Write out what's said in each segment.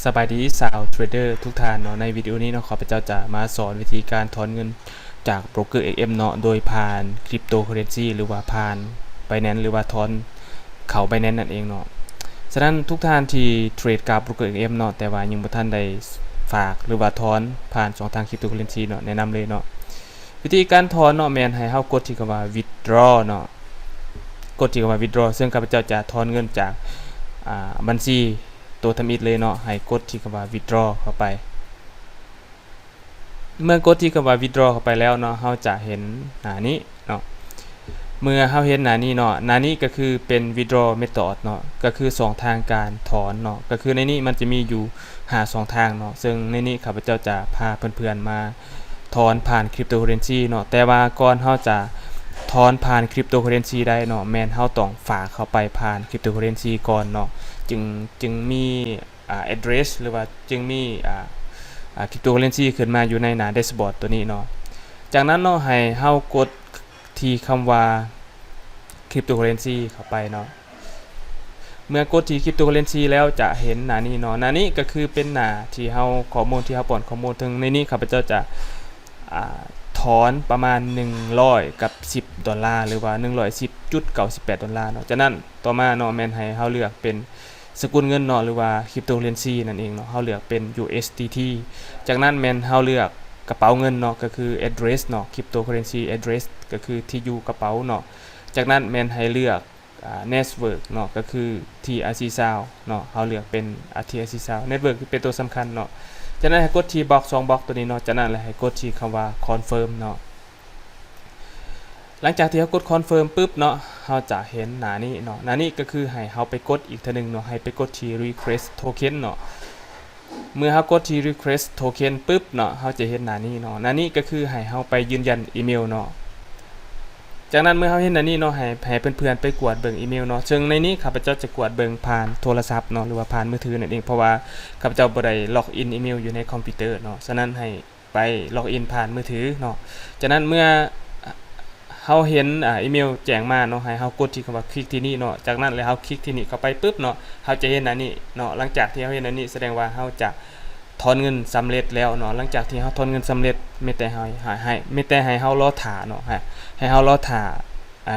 สบายดีสาวเทรดเดอร์ทุกท่านเนาะในวิดีโอนี้เนาะข้าพเจ้าจะมาสอนวิธีการถอนเงินจากโบรกเกอร์ XM เนาะโดยผ่านคริปโตเคอเรนซีหรือว่าผ่าน Binance หรือว่าถอนเข้า Binance นั่นเองเนาะฉะนั้นทุกท่านที่เทรดกับโบรกเกอร์ XM เนาะแต่ว่ายังบ่ทันได้ฝากหรือว่าถอนผ่านช่องทางคริปโตเคอเรนซีเนาะแนะนำเลยเนาะวิธีการถอนเนาะแม่นให้เฮากดที่คำว่า withdraw เนาะกดที่คำว่า withdraw ซึ่งข้าพเจ้าจะถอนเงินจากบัญชีตัวทำอิฐเลยเนาะให้กดที่คำว่า withdraw เข้าไปเมื่อกดที่คำว่า withdraw เข้าไปแล้วเนาะเราจะเห็นหน้านี้เนาะเมื่อเราเห็นหน้านี้เนาะหน้านี้ก็คือเป็น withdraw method เนาะก็คือ2ทางการถอนเนาะก็คือในนี้มันจะมีอยู่2ทางเนาะซึ่งในนี้ข้าพเจ้าจะพาเพื่อนๆมาถอนผ่านคริปโตเคอเรนซีเนาะแต่ว่าก่อนเราจะถอนผ่านคริปโตเคอเรนซีได้เนาะแม่นเราต้องฝากเข้าไปผ่านคริปโตเคอเรนซีก่อนเนาะจึงมีaddress หรือว่าจึงมีคริปโตเคอเรนซีขึ้นมาอยู่ในหน้าแดชบอร์ดตัวนี้เนาะจากนั้นเนาะให้เฮากดที่คำว่าคริปโตเคอเรนซีเข้าไปเนาะเมื่อกดที่คริปโตเคอเรนซีแล้วจะเห็นหน้านี้เนาะหน้านี้ก็คือเป็นหน้าที่เฮาข้อมูลที่เฮาป้อนข้อมูลถึงในนี้ข้าพเจ้าจะถอนประมาณ100กับ$10หรือว่า$110.98เนาะจากนั้นต่อมาเนาะแม่นให้เฮาเลือกเป็นสกุลเงินเนาะหรือว่าคริปโตเคอเรนซีนั่นเองเนาะเฮาเลือกเป็น USDT จากนั้นแม่นเฮาเลือกกระเป๋าเงินเนาะก็คือ address เนาะ cryptocurrency address ก็คือที่อยู่กระเป๋าเนาะจากนั้นแม่นให้เลือกnetwork เนาะก็คือ TRC Sound เนาะเฮาเลือกเป็น TRC Sound network คือเป็นตัวสำคัญเนาะจากนั้นให้กดที่บล็อก2บล็อกตัวนี้เนาะจากนั้นแล้วให้กดที่คำว่า confirm เนาะหลังจากที่เรากด confirm ปุ๊บเนาะเราจะเห็นหน้านี้เนาะหน้านี้ก็คือให้เราไปกดอีกทีนึงเนาะให้ไปกดที่ request token เนาะเมื่อเรากดที่ request token ปุ๊บเนาะเราจะเห็นหน้านี้เนาะหน้านี้ก็คือให้เราไปยืนยันอีเมลเนาะจากนั้นเมื่อเราเห็นหน้านี้เนาะให้เพื่อนๆไปกวดเบิ่งอีเมลเนาะซึ่งในนี้ข้าพเจ้าจะกวดเบิ่งผ่านโทรศัพท์เนาะหรือว่าผ่านมือถือนั่นเองเพราะว่าข้าพเจ้าบ่ได้ล็อกอินอีเมลอยู่ในคอมพิวเตอร์เนาะฉะนั้นให้ไปล็อกอินผ่านมือถือเนาะจากนั้นเมื่อเราเห็นอีเมลแจ้งมาเนาะให้เรากดที่คำว่าคลิกที่นี่เนาะจากนั้นแล้วเราคลิกที่นี่เข้าไปปุ๊บเนาะเราจะเห็นอันนี้เนาะหลังจากที่เราเห็นอันนี้แสดงว่าเราจะถอนเงินสำเร็จแล้วเนาะหลังจากที่เราถอนเงินสำเร็จไม่แต่ให้เรารอถ่าเนาะให้เรารอถ่า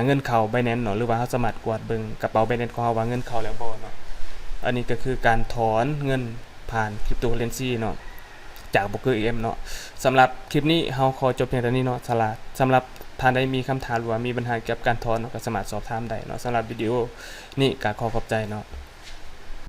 เงินเข้า Binance เนาะหรือว่าเราสามารถกวดเบิ่งกระเป๋า Binance ของเราว่าเงินเข้าแล้วบ่เนาะอันนี้ก็คือการถอนเงินผ่านคริปโตเคอเรนซีเนาะจากโบรกเกอร์ XM เนาะสำหรับคลิปนี้เราขอจบเพียงเท่านี้เนาะสำหรับท่านใดมีคำถามหรือว่ามีปัญหาเกี่ยวกับการถอนก็สามารถสอบถามได้เนาะสำหรับวิดีโอนี้ก็ขอขอบใจเนาะ